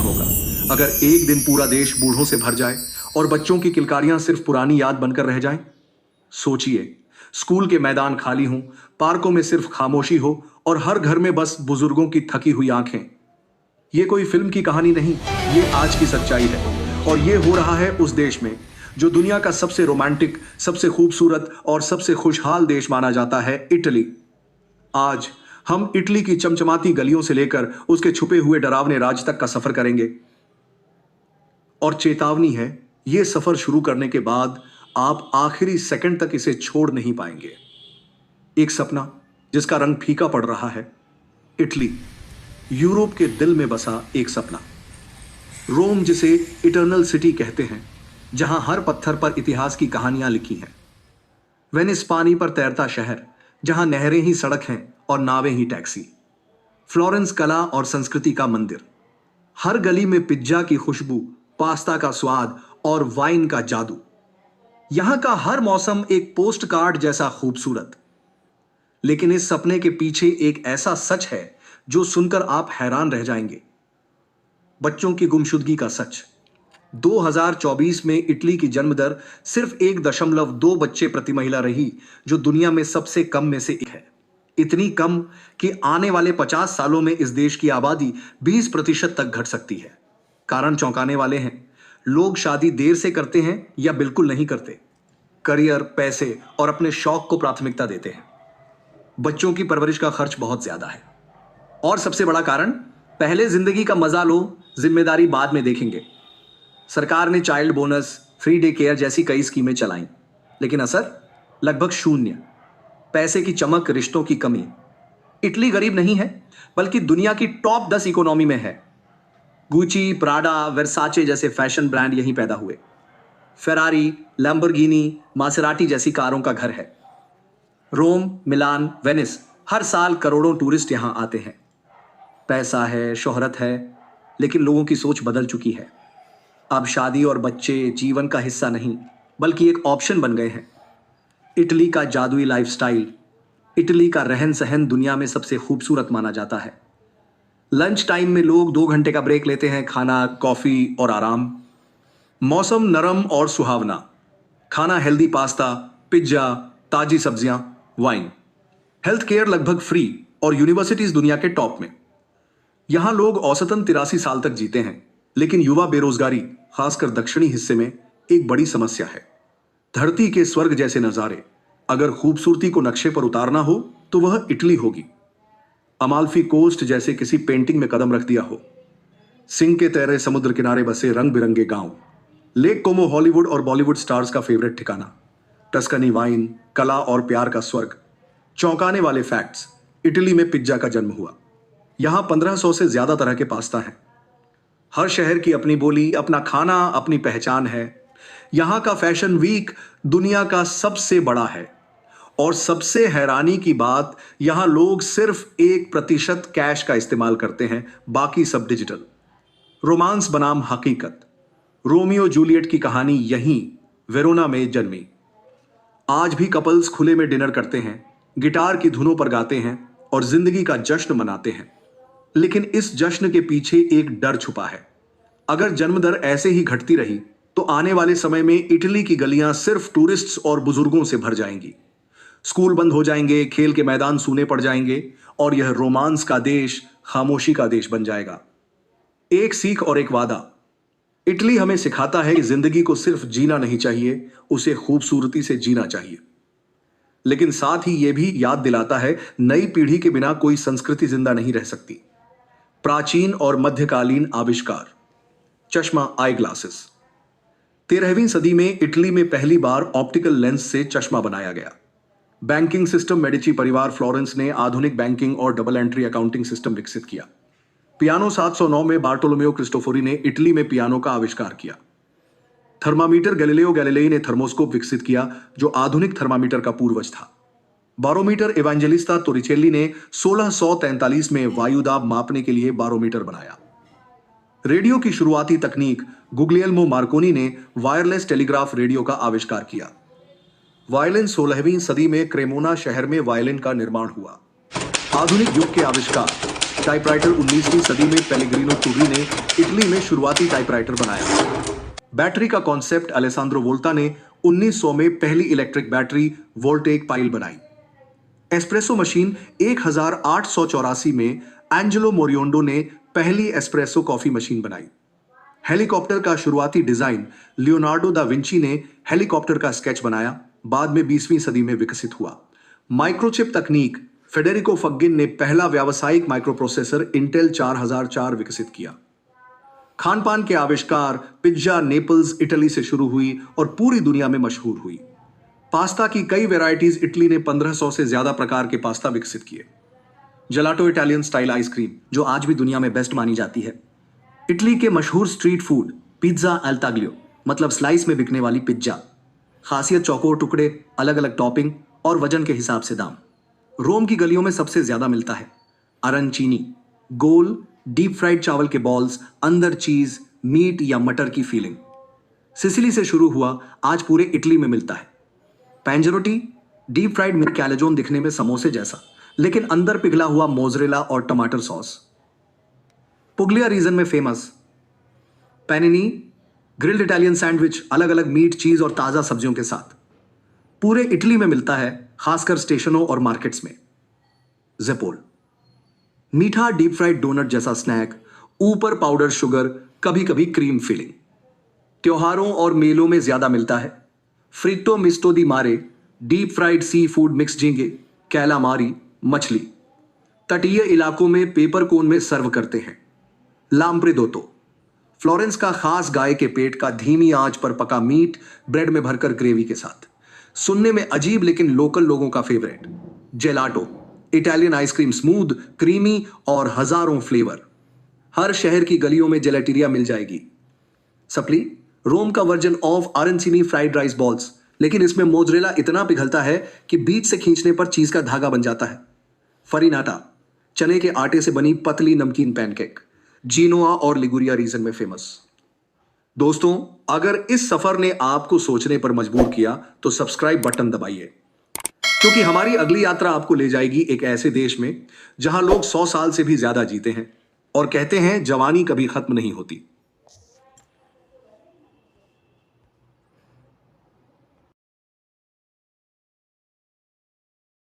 होगा अगर एक दिन पूरा देश बूढ़ों से भर जाए और बच्चों की किलकारियां सिर्फ पुरानी याद बनकर रह जाएं? सोचिए, स्कूल के मैदान खाली हों, पार्कों में सिर्फ खामोशी हो और हर घर में बस बुजुर्गों की थकी हुई आंखें। ये कोई फिल्म की कहानी नहीं, ये आज की सच्चाई है। और ये हो रहा है उस देश में जो दुनिया का सबसे रोमांटिक, सबसे खूबसूरत और सबसे खुशहाल देश माना जाता है, इटली। आज हम इटली की चमचमाती गलियों से लेकर उसके छुपे हुए डरावने राज तक का सफर करेंगे। और चेतावनी है, यह सफर शुरू करने के बाद आप आखिरी सेकंड तक इसे छोड़ नहीं पाएंगे। एक सपना जिसका रंग फीका पड़ रहा है, इटली, यूरोप के दिल में बसा एक सपना। रोम जिसे इटर्नल सिटी कहते हैं, जहां हर पत्थर पर इतिहास की कहानियां लिखी हैं। वेनिस, पानी पर तैरता शहर, जहां नहरें ही सड़क हैं और नावें ही टैक्सी। फ्लोरेंस, कला और संस्कृति का मंदिर, हर गली में पिज्जा की खुशबू, पास्ता का स्वाद और वाइन का जादू। यहां का हर मौसम एक पोस्ट कार्ड जैसा खूबसूरत। लेकिन इस सपने के पीछे एक ऐसा सच है जो सुनकर आप हैरान रह जाएंगे। बच्चों की गुमशुदगी का सच। 2024 में इटली की जन्म दर सिर्फ 1.2 बच्चे प्रति महिला रही, जो दुनिया में सबसे कम में से एक है। इतनी कम कि आने वाले 50 सालों में इस देश की आबादी 20% तक घट सकती है। कारण चौंकाने वाले हैं। लोग शादी देर से करते हैं या बिल्कुल नहीं करते। करियर, पैसे और अपने शौक को प्राथमिकता देते हैं। बच्चों की परवरिश का खर्च बहुत ज्यादा है। और सबसे बड़ा कारण, पहले जिंदगी का मजा लो, जिम्मेदारी बाद में देखेंगे। सरकार ने child bonus, free day care जैसी कई स्कीमें चलाई, लेकिन असर लगभग शून्य। पैसे की चमक, रिश्तों की कमी। इटली गरीब नहीं है, बल्कि दुनिया की टॉप 10 इकोनॉमी में है। गुची, प्राडा, वर्साचे जैसे फैशन ब्रांड यहीं पैदा हुए। फेरारी, लैम्बोर्गिनी, मासेराटी जैसी कारों का घर है। रोम, मिलान, वेनिस, हर साल करोड़ों टूरिस्ट यहां आते हैं। पैसा है, शोहरत है, लेकिन लोगों की सोच बदल चुकी है। अब शादी और बच्चे जीवन का हिस्सा नहीं, बल्कि एक ऑप्शन बन गए हैं। इटली का जादुई लाइफस्टाइल, इटली का रहन सहन दुनिया में सबसे खूबसूरत माना जाता है। लंच टाइम में लोग 2 घंटे का ब्रेक लेते हैं, खाना, कॉफी और आराम। मौसम नरम और सुहावना, खाना हेल्दी, पास्ता, पिज्जा, ताजी सब्जियां, वाइन। हेल्थ केयर लगभग फ्री और यूनिवर्सिटीज दुनिया के टॉप में। यहां लोग औसतन 83 साल तक जीते हैं, लेकिन युवा बेरोजगारी, खासकर दक्षिणी हिस्से में, एक बड़ी समस्या है। धरती के स्वर्ग जैसे नजारे, अगर खूबसूरती को नक्शे पर उतारना हो तो वह इटली होगी। अमाल्फी कोस्ट जैसे किसी पेंटिंग में कदम रख दिया हो। सिंह के तैरे समुद्र किनारे बसे रंग बिरंगे गांव। लेक कोमो हॉलीवुड और बॉलीवुड स्टार्स का फेवरेट ठिकाना। टस्कनी वाइन, कला और प्यार का स्वर्ग। चौंकाने वाले फैक्ट्स, इटली में पिज्जा का जन्म हुआ। यहां 1500 से ज्यादा तरह के पास्ता हैं। हर शहर की अपनी बोली, अपना खाना, अपनी पहचान है। यहां का फैशन वीक दुनिया का सबसे बड़ा है। और सबसे हैरानी की बात, यहां लोग सिर्फ 1% कैश का इस्तेमाल करते हैं, बाकी सब डिजिटल। रोमांस बनाम हकीकत, रोमियो जूलियट की कहानी यहीं वेरोना में जन्मी। आज भी कपल्स खुले में डिनर करते हैं, गिटार की धुनों पर गाते हैं और जिंदगी का जश्न मनाते हैं। लेकिन इस जश्न के पीछे एक डर छुपा है। अगर जन्म दर ऐसे ही घटती रही तो आने वाले समय में इटली की गलियां सिर्फ टूरिस्ट्स और बुजुर्गों से भर जाएंगी। स्कूल बंद हो जाएंगे, खेल के मैदान सूने पड़ जाएंगे और यह रोमांस का देश खामोशी का देश बन जाएगा। एक सीख और एक वादा, इटली हमें सिखाता है कि जिंदगी को सिर्फ जीना नहीं चाहिए, उसे खूबसूरती से जीना चाहिए। लेकिन साथ ही यह भी याद दिलाता है, नई पीढ़ी के बिना कोई संस्कृति जिंदा नहीं रह सकती। प्राचीन और मध्यकालीन आविष्कार, चश्मा, आई ग्लासेस। 13वीं सदी में इटली में पहली बार ऑप्टिकल लेंस से चश्मा बनाया गया। बैंकिंग सिस्टम, मेडिची परिवार फ्लोरेंस ने आधुनिक बैंकिंग और डबल एंट्री अकाउंटिंग सिस्टम विकसित किया। पियानो 709 में बार्टोलोमेओ क्रिस्टोफोरी ने इटली में पियानो का आविष्कार किया। थर्मामीटर, गैलीलियो गैलीलेई ने थर्मोस्कोप विकसित किया, जो आधुनिक थर्मामीटर का पूर्वज था। बारोमीटर, इवेंजेलिस्ता तोरिचेल्ली ने 1643 में वायुदाब मापने के लिए बारोमीटर बनाया। रेडियो की शुरुआती तकनीक, गुग्लियल्मो मार्कोनी ने वायरलेस टेलीग्राफ रेडियो का आविष्कार किया। वायलिन, 16वीं सदी में क्रेमोना शहर में वायलिन का निर्माण हुआ। आधुनिक युग के आविष्कार, टाइपराइटर 19वीं सदी में पेलेग्रिनो टुर्री ने इटली में शुरुआती टाइपराइटर बनाया। बैटरी का कॉन्सेप्ट अलेसांद्रो वोल्टा ने 1900 में पहली इलेक्ट्रिक बैटरी वोल्टेक पाइल बनाई। एस्प्रेसो मशीन 1884 में एंजेलो मोरियोंडो ने पहली एस्प्रेसो कॉफी मशीन बनाई। हेलीकॉप्टर का शुरुआती डिजाइन लियोनार्डो दा विंची ने हेलीकॉप्टर का स्केच बनाया, बाद में 20वीं सदी में विकसित हुआ। माइक्रोचिप तकनीक फेडेरिको फग्गिन ने पहला व्यावसायिक माइक्रोप्रोसेसर इंटेल 4004 विकसित किया। खान पान के आविष्कार पिज्जा नेपल्स इटली से शुरू हुई और पूरी दुनिया में मशहूर हुई। पास्ता की कई वैरायटीज इटली ने 1500 से ज्यादा प्रकार के पास्ता विकसित किए। जेलाटो इटालियन स्टाइल आइसक्रीम जो आज भी दुनिया में बेस्ट मानी जाती है। इटली के मशहूर स्ट्रीट फूड पिज्जा अल ताग्लियो मतलब स्लाइस में बिकने वाली पिज्जा। खासियत चौकोर टुकड़े, अलग अलग टॉपिंग और वजन के हिसाब से दाम। रोम की गलियों में सबसे ज्यादा मिलता है अरनचीनी, गोल डीप फ्राइड चावल के बॉल्स, अंदर चीज मीट या मटर की फीलिंग। सिसिली से शुरू हुआ, आज पूरे इटली में मिलता है। पैंजरोटी डीप फ्राइड में कैलेजोन दिखने में समोसे जैसा, लेकिन अंदर पिघला हुआ मोजरेला और टमाटर सॉस। पुगलिया रीजन में फेमस पैनिनी ग्रिल्ड इटालियन सैंडविच, अलग अलग मीट, चीज और ताजा सब्जियों के साथ। पूरे इटली में मिलता है, खासकर स्टेशनों और मार्केट्स में। जेपोल मीठा डीप फ्राइड डोनट जैसा स्नैक, ऊपर पाउडर शुगर, कभी कभी क्रीम फिलिंग। त्योहारों और मेलों में ज्यादा मिलता है। फ्रिट्टो मिस्टो दी मारे deep fried sea food mix झींगे, कैलामारी मछली। तटीय इलाकों में पेपर कोन में सर्व करते हैं। लाम्प्रेदोतो फ्लोरेंस का खास गाय के पेट का धीमी आंच पर पका मीट, ब्रेड में भरकर ग्रेवी के साथ। सुनने में अजीब लेकिन लोकल लोगों का favourite. Gelato Italian ice cream, smooth creamy और हजारों फ्लेवर। हर शहर की गलियों में जेलेटेरिया मिल जाएगी। सप्ली रोम का version of arancini fried rice balls, लेकिन इसमें मोजरेला इतना पिघलता है कि बीच से खींचने पर चीज का धागा बन जाता है। फरीनाटा चने के आटे से बनी पतली नमकीन पैनकेक, जीनोआ और लिगुरिया रीजन में फेमस। दोस्तों, अगर इस सफर ने आपको सोचने पर मजबूर किया तो सब्सक्राइब बटन दबाइए, क्योंकि हमारी अगली यात्रा आपको ले जाएगी एक ऐसे देश में जहां लोग 100 साल से भी ज्यादा जीते हैं और कहते हैं जवानी कभी खत्म नहीं होती।